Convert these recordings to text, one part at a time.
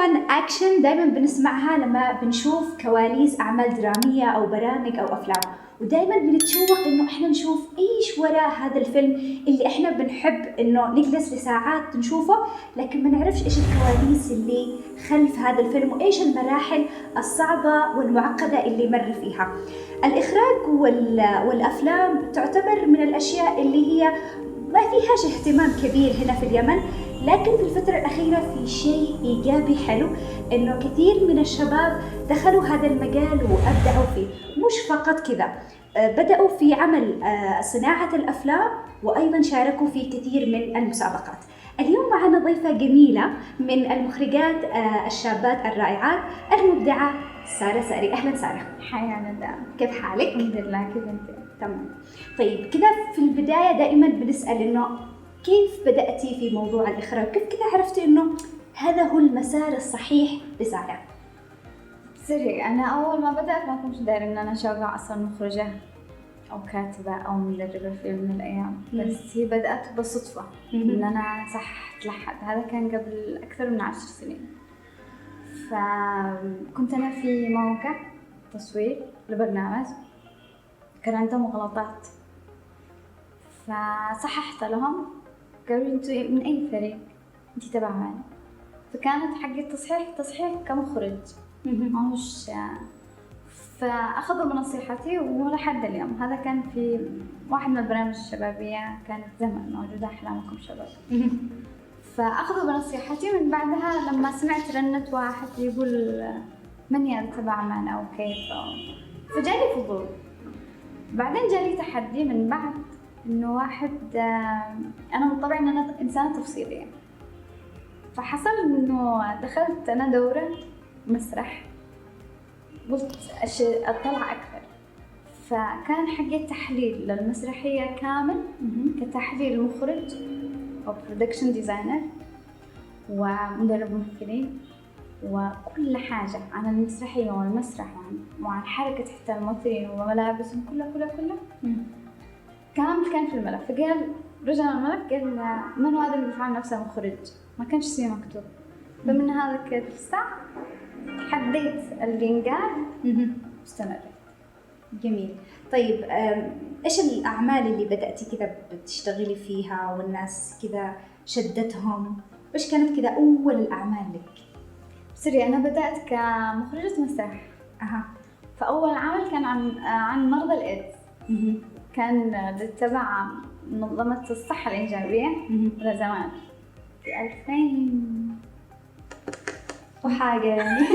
1 أكشن دايما بنسمعها لما بنشوف كواليس أعمال درامية أو برامج أو أفلام، ودايما بنتشوق إنه إحنا نشوف إيش وراء هذا الفيلم اللي إحنا بنحب إنه نجلس لساعات نشوفه، لكن ما نعرفش إيش الكواليس اللي خلف هذا الفيلم وإيش المراحل الصعبة والمعقدة اللي مر فيها. الإخراج والأفلام تعتبر من الأشياء اللي هي ما فيهاش اهتمام كبير هنا في اليمن، لكن في الفترة الأخيرة في شيء إيجابي حلو، إنه كثير من الشباب دخلوا هذا المجال وأبدعوا فيه. مش فقط كذا، بدأوا في عمل صناعة الأفلام، وأيضا شاركوا في كثير من المسابقات. اليوم معنا ضيفة جميلة من المخرجات الشابات الرائعات المبدعة سارة ساري. أهلا سارة. حيانا دا، كيف حالك؟ الحمد لله. كيف انت؟ تمام. طيب كده في البداية دائما بنسأل إنه كيف بدأتي في موضوع الإخراج؟ كيف كده عرفتي إنه هذا هو المسار الصحيح لسارة؟ سري أنا أول ما بدأت ما كنت دايرة إن أنا شغالة أصلا مخرجة أو كاتبة أو مدربة في يوم من الأيام، بس هي بدأت بالصدفة إن أنا صححت لحد. هذا كان قبل أكثر من 10 سنين. فكنت أنا في موقع تصوير لبرنامج كان عندهم غلطات، فصححت لهم. قالوا لي انتوا من اي فريق؟ انتي تبع مين؟ فكانت حقي تصحيح كمخرج مش. فاخذوا بنصيحتي ولحد اليوم. هذا كان في واحد من البرامج الشبابيه، كانت زمن موجوده احلامكم شباب. فاخذوا بنصيحتي. من بعدها لما سمعت رنة واحد يقول من يا تبع من او كيف فجالي فضول. بعدين جالي تحدي من بعد إنه واحد، أنا من طبعي إن أنا إنسانة تفصيلية، فحصل إنه دخلت أنا دورة مسرح، قلت أطلع أكثر. فكان حقي تحليل للمسرحية كامل كتحليل مخرج أو برودكشن ديزاينر ومدرب ممثلين، وكل حاجة عن المسرحية والمسرح وعن حركة حتى الممثلين وملابسهم كلها كامل كان في الملف. فقال رجع الملف قال من هذا اللي بيفعل نفسه مخرج؟ ما كانش شيء مكتوب. فمن هذا الكرسة حديت اللي انقال واستمرت. جميل. طيب إيش الأعمال اللي بدأتي كذا بتشتغلي فيها والناس كذا شدتهم؟ وإيش كانت كذا أول الأعمال لك؟ سوري، أنا بدأت كمخرجة مسرح. فأول عمل كان عن مرضى الإيدز. كان تبع منظمة الصحة الإنجابية لزمان في 2000 وحاجة يعني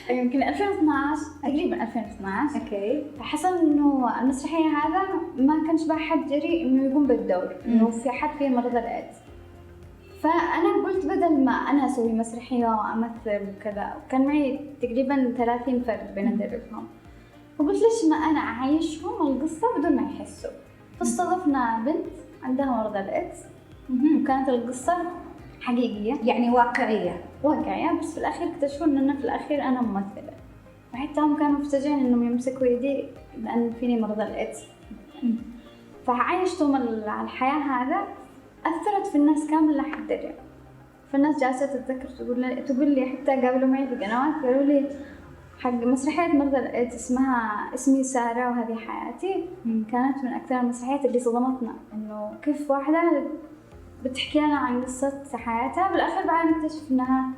يمكن 2012 تقريبا 2012. اوكي. فحصل انه المسرحية هذا ما كانش بقى حد جريء انه يقوم بالدور انه في حد فيه مرضى الإيدز. فأنا قلت بدل ما أنا أسوي مسرحية وأمثل وكذا، وكان معي تقريبا 30 فرد بندربهم، فقلت ليش ما أنا أعيشهم القصة بدون ما يحسوا. فاستضفنا بنت عندها مرضى الإيدز وكانت القصة حقيقية يعني واقعية، بس في الأخير اكتشفوا إن أنا في الأخير أنا ممثلة. فحتى هم كانوا مفتجعين إنهم يمسكوا يدي لأن فيني مرضى الإيدز. فعايشتهم الحياة هذا أثرت في الناس كامل لحد اليوم. فالناس جالسة تتذكر تقول لي حتى قابلوا معي في قنوات قالوا لي حق مسرحية مرضى الإيدز اسمي سارة وهذه حياتي. كانت من أكثر المسرحيات اللي صدمتنا، إنه كيف واحدة بتحكي لنا عن قصة حياتها بالآخر بعد نكتشف إنها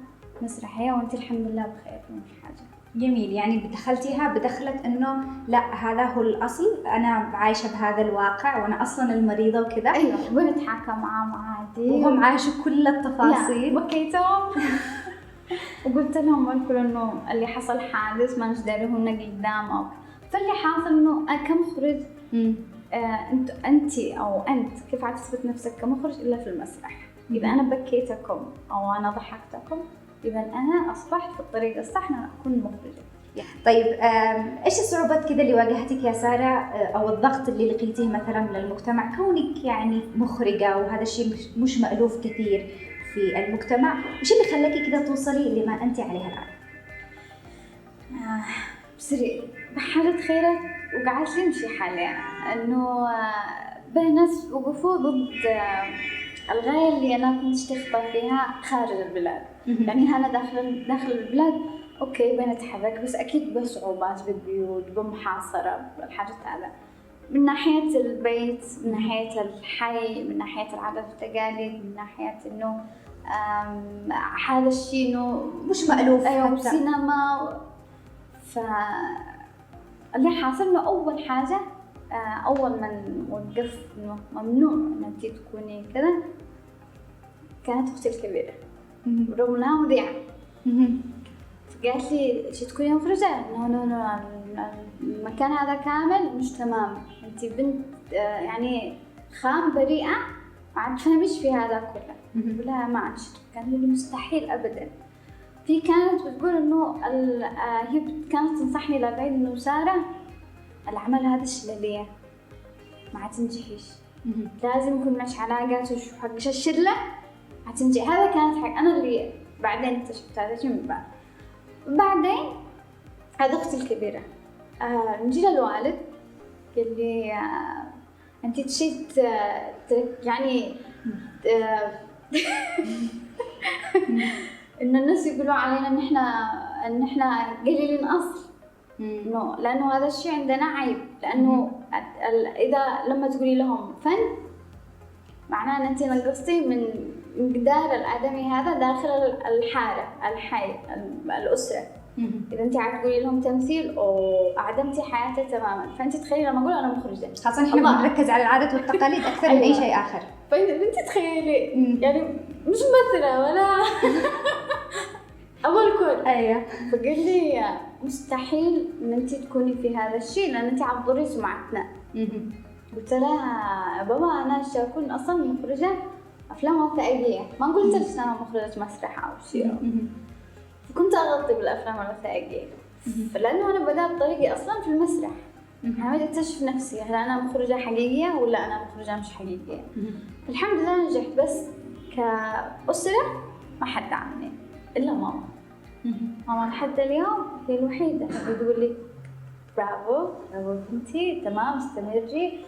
مسرحية وأنت الحمد لله بخير ما في حاجة. جميل. يعني بدخلتيها بدخلت إنه لا هذا هو الأصل، أنا عايشة بهذا الواقع وأنا أصلاً المريضة وكذا. أيوة، ونتحاكى معهم عادي وهم عاشوا كل التفاصيل. بكيتهم وقلت لهم إنه اللي حصل حادث ما نقدر هنا قدام أو فاللي حاصل إنه كمخرج أنت أو أنت كيف عتثبت نفسك كمخرج إلا في المسرح. إذا أنا بكيتكم أو أنا ضحكتكم إذا أنا أصبحت في الطريق الصح أن أكون مخرجة. طيب إيش الصعوبات كذا اللي واجهتك يا سارة أو الضغط اللي لقيتيه مثلا من المجتمع كونك يعني مخرجة وهذا الشيء مش مألوف كثير في المجتمع؟ وش اللي خلاكي كذا توصلي لما أنت عليها الآن؟ بصري بحالة خيرة وقعدت لي مشي حاليا إنه به ناس وقفوا ضد الغاية اللي أنا كنت تخطى فيها خارج البلاد. يعني أنا داخل البلاد أوكي بنتحرك، بس أكيد بصعوبات بالبيوت، بمحاصرة، بالحاجات هذا من ناحية البيت، من ناحية الحي، من ناحية العادات والتقاليد، من ناحية إنه هذا الشيء إنه مش مألوف أيوة حتى. سينما. اللي حاصل إنه أول حاجة أول ما وقف إنه ممنوع إن أنت تكوني كذا، كانت أختي الكبيرة رغم إنها مذيعة، قالت لي شي تكوني مخرجة؟ نو المكان هذا كامل مش تمام، أنت بنت يعني خام بريئة ما عاد تفهميش في هذا كله. ولا ما عاد كان لي مستحيل أبدا. في كانت بتقول إنه هي كانت تنصحني لبعيد إنه سارة العمل هذا الشلالية ما عتنجحيش، لازم يكون معك علاقات وحق الشلة عتنجح. هذا كانت حق أنا اللي بعدين اكتشفت هذا الشيء من بعد. بعدين هذا أختي الكبيرة نجي للوالد قال لي أنت تشيت يعني إن الناس يقولوا علينا إن إحنا قليلين أصل، إنه لأنه هذا الشيء عندنا عيب، لأنه إذا لما تقولي لهم فن معناه أن أنت نقصتي من مقدار الآدمي هذا داخل الحارة الحي الأسرة. إذا أنت عاد تقولي لهم تمثيل أو أعدمتي حياته تماماً. فأنت تخيلي لما أقول أنا مخرجة، خاصة إحنا بنركز على العادات والتقاليد أكثر من أي شيء آخر. فأنت تخيلي يعني مش ممثلة ولا أول كل. أيوة. فقال لي مستحيل إن أنت تكوني في هذا الشيء لأن أنت عم تضري سمعتنا. قلت لها يا بابا أنا أكون أصلاً مخرجة أفلام وثائقية، ما قلت لك أنا مخرجة مسرح أو شيء. كنت أغطي بالأفلام الوثائقية لأنه أنا بدأت طريقي أصلاً في المسرح. أنا بدأت أكتشف نفسي هل أنا مخرجة حقيقية ولا أنا مخرجة مش حقيقية. الحمد لله نجحت، بس كأسرة ما حد عني إلا ماما. ماما لحد اليوم هي الوحيدة اللي تقول لي برافو بنتي، تمام استمري.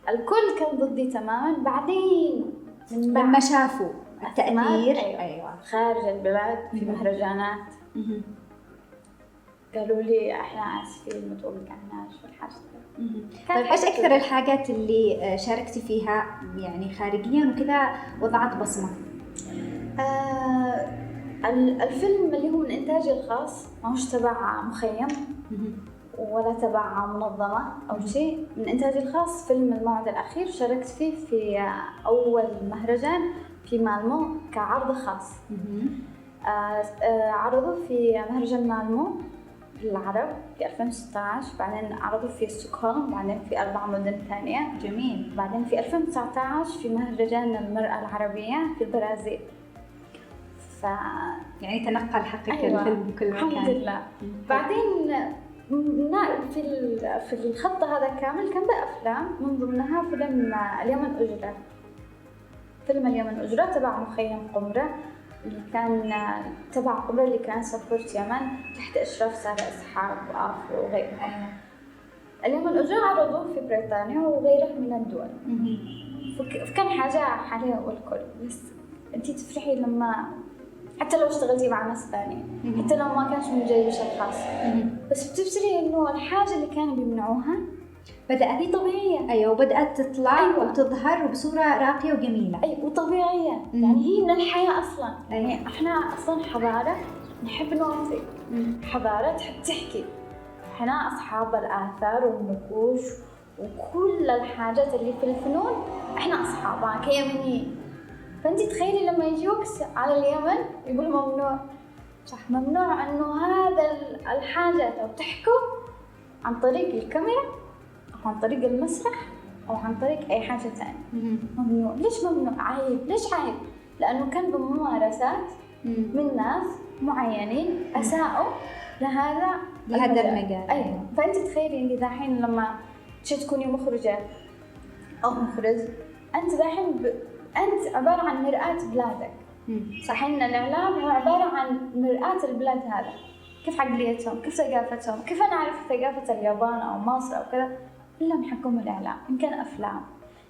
الكل كان ضدي تماماً. بعدين لما شافوا التأثير أيوة خارج البلاد في مهرجانات قالوا لي احنا اسفين ما توقعناش في الحاجة. طيب ايش اكثر الحاجات اللي شاركتي فيها يعني خارجيا وكذا وضعت بصمة؟ الفيلم اللي هو من انتاجي الخاص، ما هوش تبع مخيم ولا تبع منظمة أو شيء، من إنتاجي الخاص. فيلم الموعد الأخير شاركت فيه في أول مهرجان في مالمو كعرض خاص. عرضوا في مهرجان مالمو للعرب في 2016، بعدين عرضوا في ستوكهولم، بعدين في 4 مدن ثانية. جميل. بعدين في 2019 في مهرجان المرأة العربية في البرازيل. يعني تنقل حقك أيوة. الفيلم بكل مكان. الحمد لله. بعدين في الخط هذا كامل كان بأفلام، من ضمنها فيلم اليمن أجرة. فيلم اليمن أجرة تبع مخيم قمرة اللي كان تبع قمرة اللي كان سبورت يمن تحت إشراف سارة إسحاق وآفو وغيرهم. اليمن أجرة عرضوه في بريطانيا وغيرها من الدول. فكان حاجة حالية والكل، بس أنتي تفرحي لما حتى لو اشتغلتي مع ناس ثانية، حتى لو ما كانش من جيبك الخاص، بس بتبصري إنه الحاجة اللي كانوا بيمنعوها بدأت طبيعية. أيوة، وبدأت تطلع وتظهر بصورة راقية وجميلة. أيوة وطبيعية. يعني هي من الحياة أصلاً. يعني إحنا أصلاً حضارة نحب نوثق، حضارة تحب تحكي. إحنا أصحاب الآثار والنقوش وكل الحاجات اللي في الفنون إحنا أصحابها كيمنيين. فأنت تخيلي لما يجي وقت على اليمن يقول ممنوع، صح، ممنوع إنه هذا الحاجة لو تحكوا عن طريق الكاميرا أو عن طريق المسرح أو عن طريق أي حاجة ثانية. ممنوع. ليش ممنوع؟ عيب. ليش عيب؟ لأنه كان بممارسات من ناس معينين أساءوا لهذا المجال. أيوة. فأنت تخيلي أنت دحين لما تكوني مخرجة أو مخرج، أنت دحين أنت عبارة عن مرآة بلادك. صح إن الإعلام هو عبارة عن مرآة البلاد هذا، كيف عقليتهم، كيف ثقافتهم، كيف أنا أعرف ثقافة اليابان أو مصر أو كذا إلا من حقهم الإعلام. إن كان أفلام،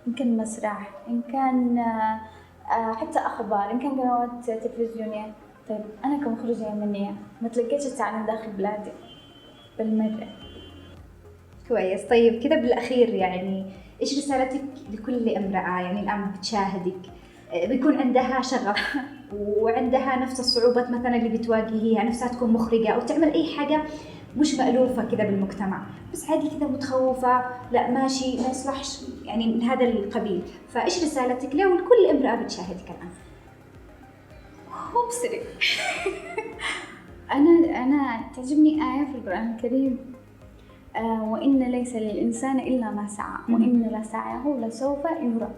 إن كان مسرح، إن كان حتى أخبار إن كان قنوات تلفزيونية. طيب أنا كمخرجة يمنية ما تلقيتش التعليم داخل بلادي بالمرة. كويس. طيب كده بالأخير يعني إيش رسالتك لكل امرأة يعني الآن بتشاهدك بيكون عندها شغف وعندها نفس الصعوبات مثلا اللي بتواجهيها، نفسها تكون مخرجة أو تعمل أي حاجة مش مألوفة كده بالمجتمع، بس عادي كده متخوفة، لا ماشي ما يصلحش يعني من هذا القبيل، فإيش رسالتك له ولكل امرأة بتشاهدك الآن؟ هو بسرق. أنا تعجبني آية في القرآن الكريم، وإن ليس للإنسان إلا ما سعى وإن لسعيه لسوف يرى.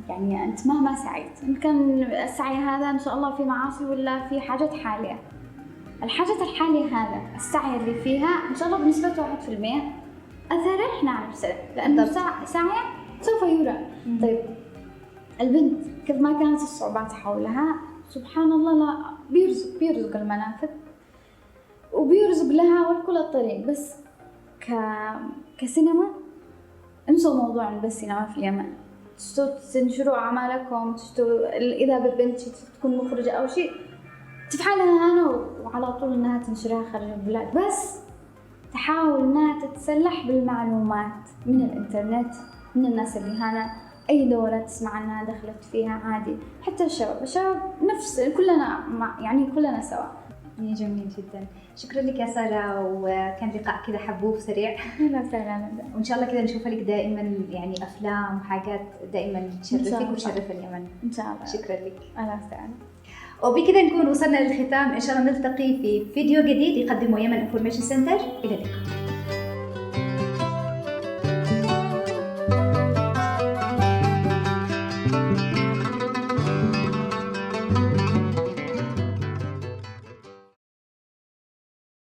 يعني أنت مهما سعيت، إن كان السعي هذا إن شاء الله في معاصي ولا في حاجات حالية، الحاجات الحالية هذا السعي اللي فيها إن شاء الله بنسبة 1% أثره نعم بسرق، لأنه سعي سوف يرى. طيب البنت كيف ما كانت الصعوبات حولها سبحان الله لا بيرزق المنافذ وبيرزق لها والكل الطريق. بس كسينما انسوا موضوع بس سينما في اليمن، تنشروا أعمالكم، إذا بنت تكون مخرجة أو شيء تفعلها أنا وعلى طول إنها تنشرها خارج البلاد، بس تحاول إنها تتسلح بالمعلومات من الإنترنت، من الناس اللي هنا أي دولة تسمع عنها دخلت فيها عادي، حتى الشباب نفس كلنا يعني كلنا سوا. جميل جدا، شكرا لك يا سارة، وكان لقاء كذا حبوب سريع. لا سلام، وإن شاء الله كذا نشوف لك دائما يعني أفلام وحاجات دائما تشرفك وتشرف اليمن إن شاء الله. شكرا لك. أهلا وسهلا. وبكذا نكون وصلنا للختام، إن شاء الله نلتقي في فيديو جديد يقدمه يمن انفورميشن سنتر. إلى اللقاء.